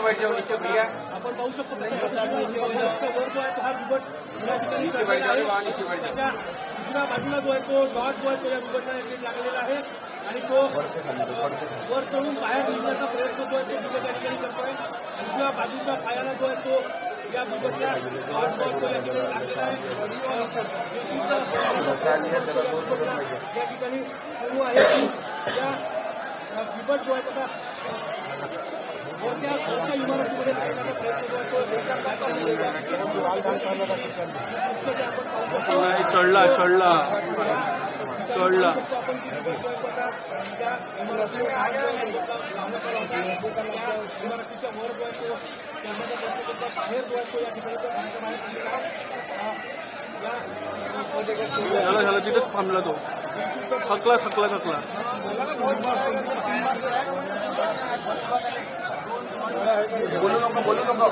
बैठ जाओ, नीचे भैया आपण पाहू शकतो वर जो आहे तो हा बिबट या ठिकाणी चढलेला आहे. त्याच्या दुसऱ्या बाजूला जो आहे तो डॉट जो आहे तो या बिबटला लागलेला आहे आणि तो वर चढून बाहेर निघण्याचा प्रयत्न जो आहे तो बिबट या ठिकाणी करतोय. दुसऱ्या बाजूच्या पायाला जो आहे तो या बिबटच्या डॉट जो तो या ठिकाणी लागलेला आहे. या ठिकाणी सुरू आहे की या बिबट जो आहे त्याचा मोठ्या इमारतीमध्ये लागण्याचा प्रयत्न जो चढला चढला चढला इमारतीच्या वर जो आहे तो बाहेर जो आहे तो या ठिकाणी झाला तिथेच थांबला तो. थकला थकला थकला बोलू नको